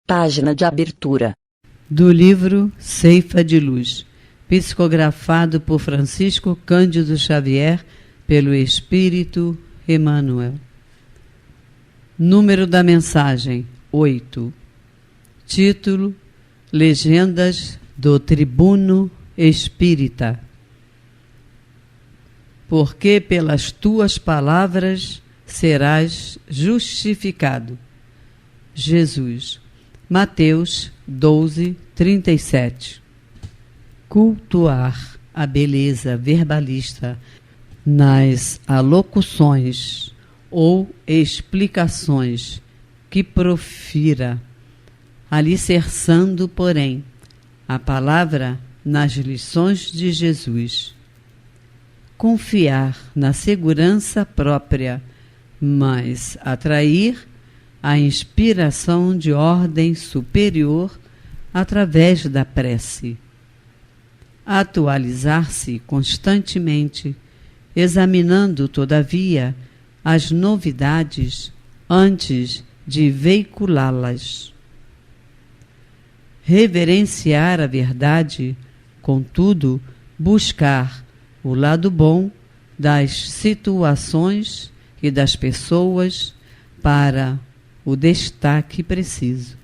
Página de abertura. Do livro Ceifa de Luz, psicografado por Francisco Cândido Xavier, pelo Espírito Emmanuel. Número da mensagem: 8. Título: Legendas do Tribuno Espírita. Porque pelas tuas palavras serás justificado. Jesus. Mateus 12, 37. Cultuar a beleza verbalista nas alocuções ou explicações que profira, alicerçando, porém, a palavra nas lições de Jesus. Confiar na segurança própria, mas atrair a inspiração de ordem superior através da prece. Atualizar-se constantemente, examinando, todavia, as novidades antes de veiculá-las. Reverenciar a verdade, contudo, buscar o lado bom das situações e das pessoas para o destaque preciso.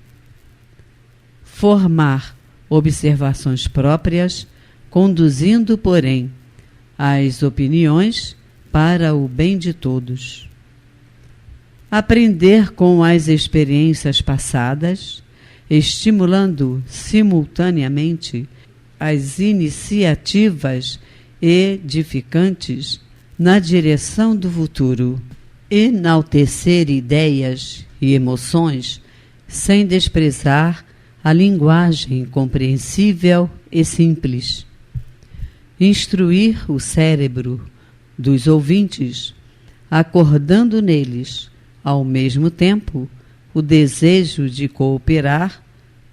Formar observações próprias, conduzindo, porém, as opiniões para o bem de todos. Aprender com as experiências passadas, estimulando simultaneamente as iniciativas edificantes na direção do futuro. Enaltecer ideias e emoções sem desprezar a linguagem compreensível e simples. Instruir o cérebro dos ouvintes, acordando neles, ao mesmo tempo, o desejo de cooperar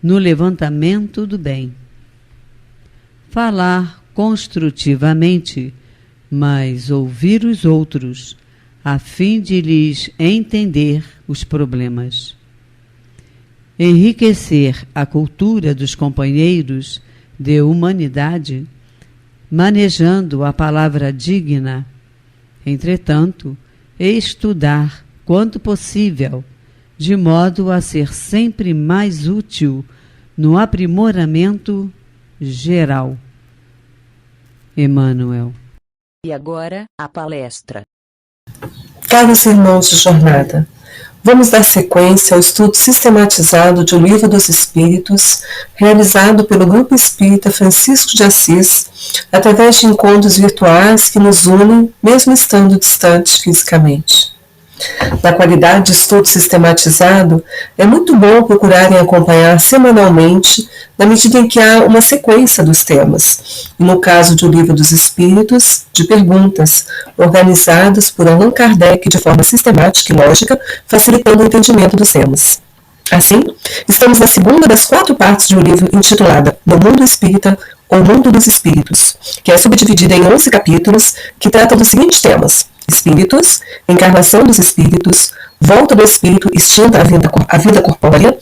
no levantamento do bem. Falar construtivamente, mas ouvir os outros, a fim de lhes entender os problemas. Enriquecer a cultura dos companheiros de humanidade, manejando a palavra digna. Entretanto, estudar quanto possível, de modo a ser sempre mais útil no aprimoramento geral. Emmanuel. E agora, a palestra. Caros irmãos de jornada, vamos dar sequência ao estudo sistematizado de O Livro dos Espíritos, realizado pelo Grupo Espírita Francisco de Assis, através de encontros virtuais que nos unem, mesmo estando distantes fisicamente. Na qualidade de estudo sistematizado, é muito bom procurarem acompanhar semanalmente, na medida em que há uma sequência dos temas, e no caso de O Livro dos Espíritos, de perguntas, organizadas por Allan Kardec de forma sistemática e lógica, facilitando o entendimento dos temas. Assim, estamos na segunda das 4 partes de um livro intitulada No Mundo Espírita ou Mundo dos Espíritos, que é subdividida em 11 capítulos que tratam dos seguintes temas: Espíritos, encarnação dos espíritos, volta do espírito extinta à vida corpórea,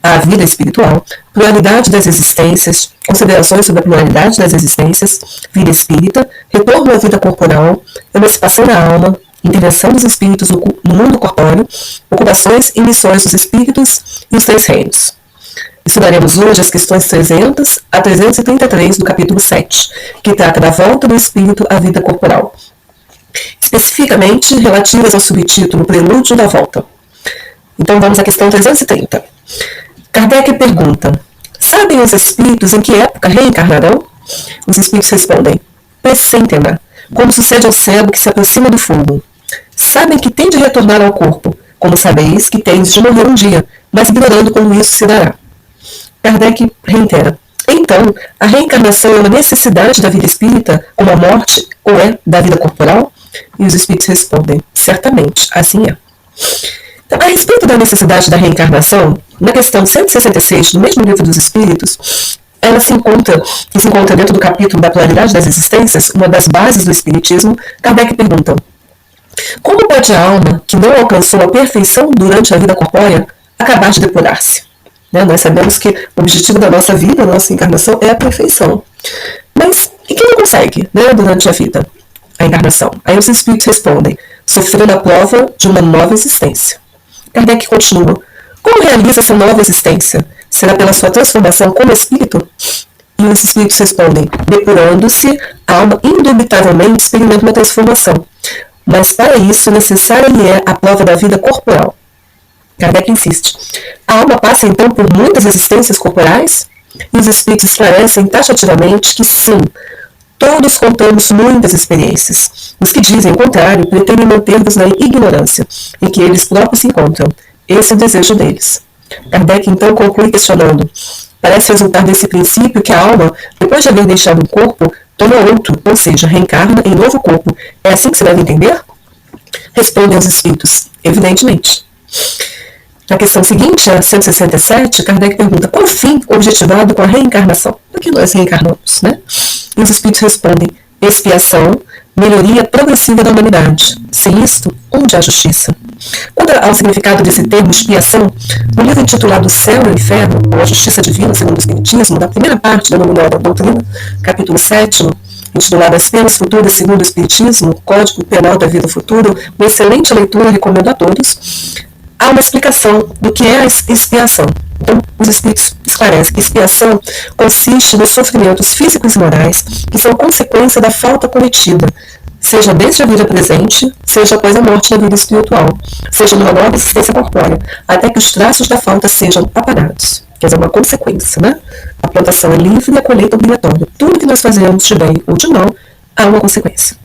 à vida espiritual, pluralidade das existências, considerações sobre a pluralidade das existências, vida espírita, retorno à vida corporal, emancipação da alma, intervenção dos espíritos no mundo corpóreo, ocupações e missões dos espíritos e os 3 reinos. Estudaremos hoje as questões 300 a 333 do capítulo 7, que trata da volta do espírito à vida corporal, especificamente relativas ao subtítulo Prelúdio da Volta. Então vamos à questão 330. Kardec pergunta: sabem os espíritos em que época reencarnarão? Os espíritos respondem: pressentem-na, como sucede ao cego que se aproxima do fogo. Sabem que tem de retornar ao corpo, como sabeis que tendes de morrer um dia, mas ignorando como isso se dará. Kardec reitera: então, a reencarnação é uma necessidade da vida espírita, como a morte ou é da vida corporal? E os espíritos respondem: certamente, assim é. Então, a respeito da necessidade da reencarnação, na questão 166 do mesmo Livro dos Espíritos, ela se encontra dentro do capítulo da pluralidade das existências, uma das bases do Espiritismo. Kardec pergunta: como pode a alma, que não alcançou a perfeição durante a vida corpórea, acabar de depurar-se? Né? Nós sabemos que o objetivo da nossa vida, da nossa encarnação, é a perfeição. Mas e quem não consegue, né, durante a vida, a encarnação? Aí os espíritos respondem, sofrendo a prova de uma nova existência. Kardec continua, como realiza essa nova existência? Será pela sua transformação como espírito? E os espíritos respondem, depurando-se, a alma indubitavelmente experimenta uma transformação. Mas para isso necessária lhe é a prova da vida corporal. Kardec insiste. A alma passa então por muitas existências corporais? E os espíritos esclarecem taxativamente que sim, todos contamos muitas experiências. Os que dizem o contrário pretendem manter-nos na ignorância em que eles próprios se encontram. Esse é o desejo deles. Kardec então conclui questionando. Parece resultar desse princípio que a alma, depois de haver deixado o corpo, toma outro, ou seja, reencarna em novo corpo. É assim que se deve entender? Respondem os espíritos, evidentemente. Na questão seguinte, a 167, Kardec pergunta qual o fim objetivado com a reencarnação? Por que nós reencarnamos, né? E os espíritos respondem, expiação, melhoria progressiva da humanidade. Sem isto, onde há justiça? Quanto ao significado desse termo expiação, no livro intitulado Céu e Inferno, ou a Justiça Divina segundo o Espiritismo, da primeira parte da Nominal Doutrina, capítulo 7, intitulado As Penas Futuras segundo o Espiritismo, Código Penal da Vida Futura, uma excelente leitura, recomendo a todos. Há uma explicação do que é a expiação. Então, os espíritos esclarecem que expiação consiste nos sofrimentos físicos e morais que são consequência da falta cometida, seja desde a vida presente, seja após a morte da vida espiritual, seja numa nova existência corpórea, até que os traços da falta sejam apagados. Quer dizer, uma consequência, né? A plantação é livre e a colheita obrigatória. Tudo que nós fazemos de bem ou de mal, há uma consequência.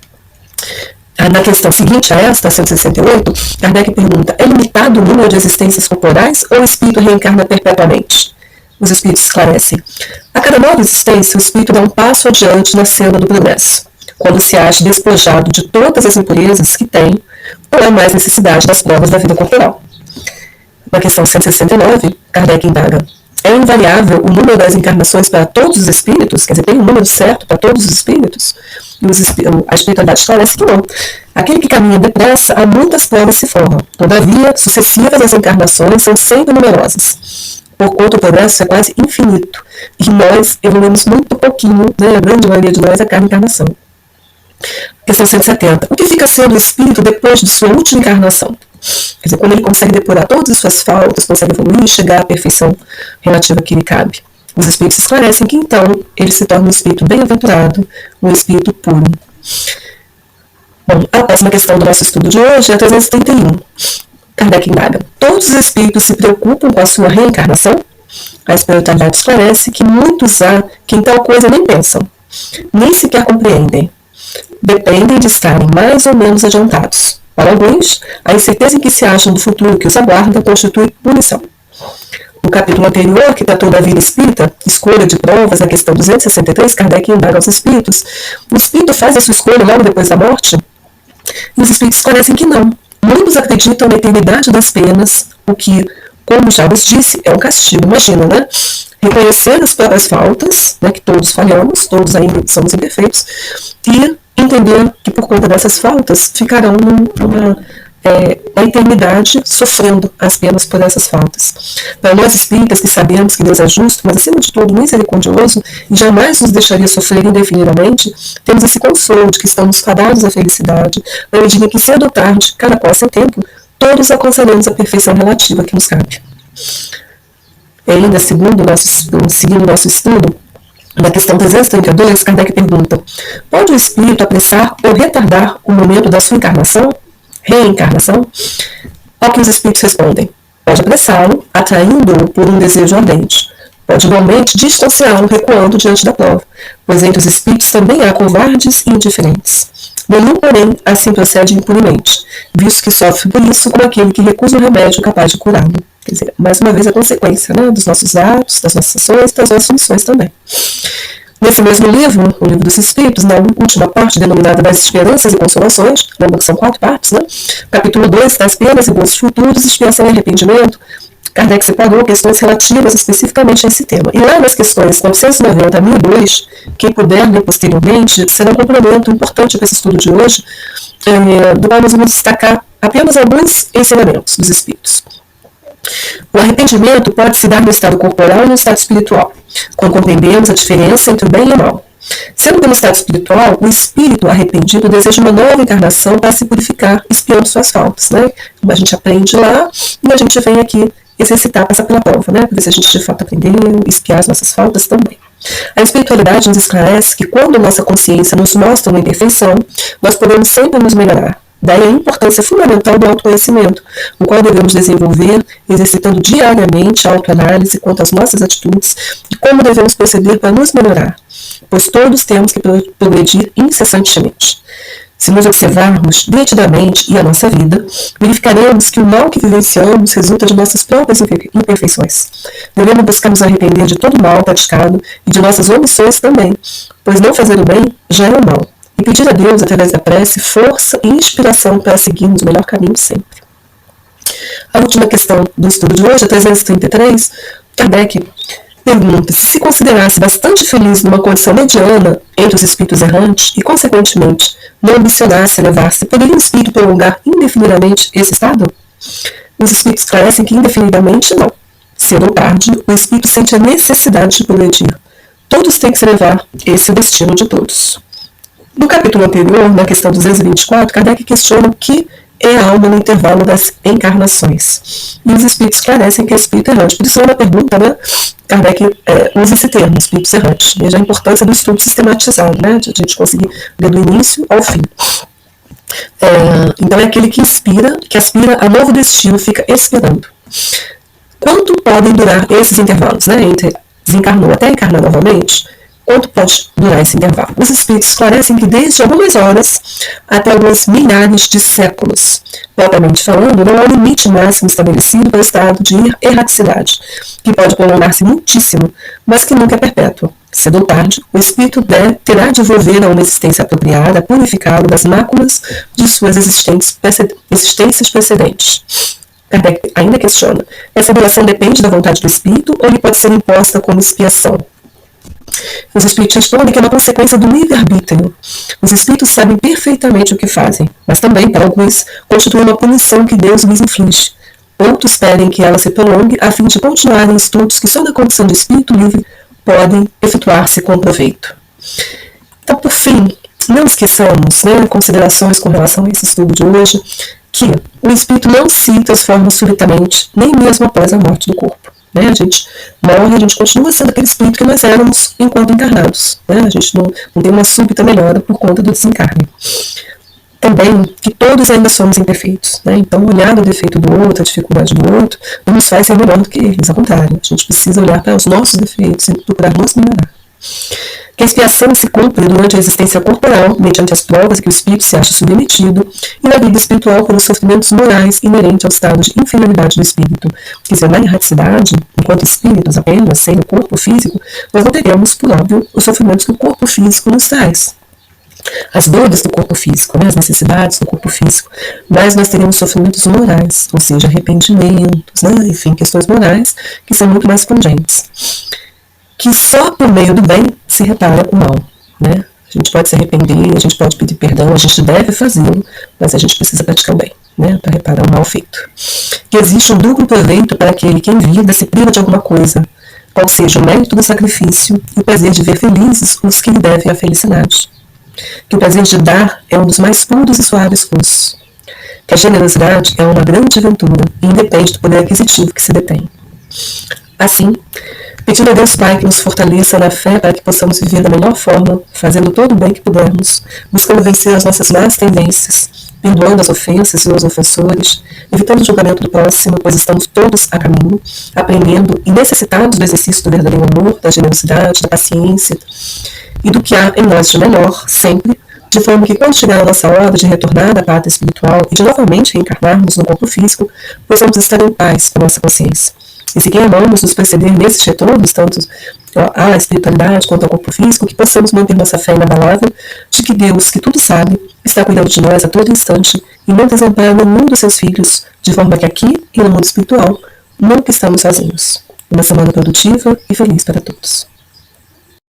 Na questão seguinte a esta, 168, Kardec pergunta, é limitado o número de existências corporais ou o espírito reencarna perpetuamente? Os espíritos esclarecem. A cada nova existência, o espírito dá um passo adiante na cena do progresso, quando se acha despojado de todas as impurezas que tem, não há mais necessidade das provas da vida corporal. Na questão 169, Kardec indaga, é invariável o número das encarnações para todos os espíritos? Quer dizer, tem um número certo para todos os espíritos? E a espiritualidade esclarece que não. Aquele que caminha depressa, há muitas provas se forram. Todavia, sucessivas as encarnações são sempre numerosas. Porquanto o progresso é quase infinito. E nós evoluímos muito pouquinho, né, a grande maioria de nós, a cada encarnação. Questão 170. O que fica sendo o espírito depois de sua última encarnação? Quer dizer, quando ele consegue depurar todas as suas faltas, consegue evoluir e chegar à perfeição relativa que lhe cabe. Os espíritos esclarecem que então ele se torna um espírito bem-aventurado, um espírito puro. Bom, a próxima questão do nosso estudo de hoje é a 331. Kardec indaga. Todos os espíritos se preocupam com a sua reencarnação? A espiritualidade esclarece que muitos há que em tal coisa nem pensam, nem sequer compreendem. Dependem de estarem mais ou menos adiantados. Para alguns, a incerteza em que se acham do futuro que os aguarda constitui punição. No capítulo anterior, que tratou da vida espírita, escolha de provas, na questão 263, Kardec indaga aos espíritos. O espírito faz a sua escolha logo depois da morte? E os espíritos esclarecem que não. Muitos acreditam na eternidade das penas, o que, como já vos disse, é um castigo. Imagina, né? Reconhecer as próprias faltas, né, que todos falhamos, todos ainda somos imperfeitos, e entender que por conta dessas faltas ficarão na eternidade sofrendo as penas por essas faltas. Para nós espíritas que sabemos que Deus é justo, mas acima de tudo misericordioso e jamais nos deixaria sofrer indefinidamente, temos esse consolo de que estamos fadados à felicidade, na medida que cedo ou tarde, cada qual seu tempo, todos alcançaremos a perfeição relativa que nos cabe. E ainda seguindo o nosso estudo, na questão 332, Kardec pergunta, pode o espírito apressar ou retardar o momento da sua encarnação? Reencarnação? Ao que os espíritos respondem, pode apressá-lo, atraindo-o por um desejo ardente. Pode igualmente distanciá-lo, recuando diante da prova, pois entre os espíritos também há covardes e indiferentes. Nenhum, porém, assim procede impunemente, visto que sofre por isso como aquele que recusa o remédio capaz de curá-lo. Quer dizer, mais uma vez a consequência, né, dos nossos atos, das nossas ações, das nossas missões também. Nesse mesmo livro, o Livro dos Espíritos, na última parte denominada das Esperanças e Consolações, lembra que são 4 partes, né? Capítulo 2, das penas e gozos futuros, expiação e arrependimento, Kardec separou questões relativas especificamente a esse tema. E lá nas questões 990 a 1002, quem puder ler posteriormente, será um complemento importante para esse estudo de hoje, do qual nós vamos destacar apenas alguns ensinamentos dos Espíritos. O arrependimento pode se dar no estado corporal e no estado espiritual, quando compreendemos a diferença entre o bem e o mal. Sendo pelo estado espiritual, o espírito arrependido deseja uma nova encarnação para se purificar, expiando suas faltas, né? A gente aprende lá e a gente vem aqui exercitar, passar pela prova, né? Para ver se a gente de fato aprendeu, expiar as nossas faltas também. A espiritualidade nos esclarece que quando nossa consciência nos mostra uma imperfeição, nós podemos sempre nos melhorar. Daí a importância fundamental do autoconhecimento, o qual devemos desenvolver, exercitando diariamente a autoanálise quanto às nossas atitudes e como devemos proceder para nos melhorar, pois todos temos que progredir incessantemente. Se nos observarmos detidamente e a nossa vida, verificaremos que o mal que vivenciamos resulta de nossas próprias imperfeições. Devemos buscar nos arrepender de todo o mal praticado e de nossas omissões também, pois não fazer o bem já é o mal. E pedir a Deus, através da prece, força e inspiração para seguirmos o melhor caminho sempre. A última questão do estudo de hoje, a 333, Kardec pergunta: se considerasse bastante feliz numa condição mediana entre os espíritos errantes e, consequentemente, não ambicionasse elevar-se, poderia o espírito prolongar indefinidamente esse estado? Os espíritos esclarecem que indefinidamente não. Cedo ou tarde, o espírito sente a necessidade de progredir. Todos têm que se elevar, esse é o destino de todos. No capítulo anterior, na questão 224, Kardec questiona o que é a alma no intervalo das encarnações. E os espíritos esclarecem que é espírito errante. Por isso, na pergunta, né, Kardec usa esse termo, espíritos errantes. Veja a importância do estudo sistematizado, né, de a gente conseguir ler do início ao fim. Então, é aquele que inspira, que aspira a novo destino, fica esperando. Quanto podem durar esses intervalos, né, entre desencarnou até encarnar novamente? Quanto pode durar esse intervalo? Os espíritos esclarecem que desde algumas horas até alguns milhares de séculos. Propriamente falando, não há um limite máximo estabelecido para o estado de erraticidade, que pode prolongar-se muitíssimo, mas que nunca é perpétuo. Cedo ou tarde, o espírito terá de volver a uma existência apropriada, purificá-lo das máculas de suas existências precedentes. Kardec ainda questiona: essa duração depende da vontade do espírito ou lhe pode ser imposta como expiação? Os espíritos respondem que é uma consequência do livre-arbítrio. Os espíritos sabem perfeitamente o que fazem, mas também, para alguns, constitui uma punição que Deus lhes inflige. Outros pedem que ela se prolongue a fim de continuarem estudos que só na condição de espírito livre podem efetuar-se com proveito. Então, por fim, não esqueçamos, né, considerações com relação a esse estudo de hoje, que o espírito não se transforma subitamente, nem mesmo após a morte do corpo. Né? A gente morre, a gente continua sendo aquele espírito que nós éramos enquanto encarnados. Né? A gente não tem uma súbita melhora por conta do desencarne. Também que todos ainda somos imperfeitos. Né? Então, olhar o defeito do outro, a dificuldade do outro, não nos faz ser melhor do que eles. Ao contrário, a gente precisa olhar para os nossos defeitos e procurar nos melhorar. Que a expiação se cumpre durante a existência corporal, mediante as provas que o espírito se acha submetido, e na vida espiritual pelos sofrimentos morais inerentes ao estado de inferioridade do espírito. Quer dizer, na erraticidade, enquanto espíritos apenas, sem o corpo físico, nós não teremos, por óbvio, os sofrimentos que o corpo físico nos traz. As dores do corpo físico, né, as necessidades do corpo físico, mas nós teremos sofrimentos morais, ou seja, arrependimentos, né, enfim, questões morais que são muito mais pungentes. Que só por meio do bem se repara o mal. Né? A gente pode se arrepender, a gente pode pedir perdão, a gente deve fazê-lo, mas a gente precisa praticar o bem, né, para reparar o mal feito. Que existe um duplo proveito para aquele que em vida se priva de alguma coisa, qual seja o mérito do sacrifício e o prazer de ver felizes os que lhe devem a felicidade. Que o prazer de dar é um dos mais puros e suaves cursos. Que a generosidade é uma grande aventura e independe do poder aquisitivo que se detém. Assim, pedindo a Deus Pai que nos fortaleça na fé para que possamos viver da melhor forma, fazendo todo o bem que pudermos, buscando vencer as nossas más tendências, perdoando as ofensas e os ofensores, evitando o julgamento do próximo, pois estamos todos a caminho, aprendendo e necessitados do exercício do verdadeiro amor, da generosidade, da paciência e do que há em nós de melhor, sempre, de forma que quando chegar a nossa hora de retornar da pátria espiritual e de novamente reencarnarmos no corpo físico, possamos estar em paz com nossa consciência. E se queremos nos preceder nesses retornos, tanto à espiritualidade quanto ao corpo físico, que possamos manter nossa fé inabalável de que Deus, que tudo sabe, está cuidando de nós a todo instante e não desampara nenhum dos seus filhos, de forma que aqui e no mundo espiritual nunca estamos sozinhos. Uma semana produtiva e feliz para todos.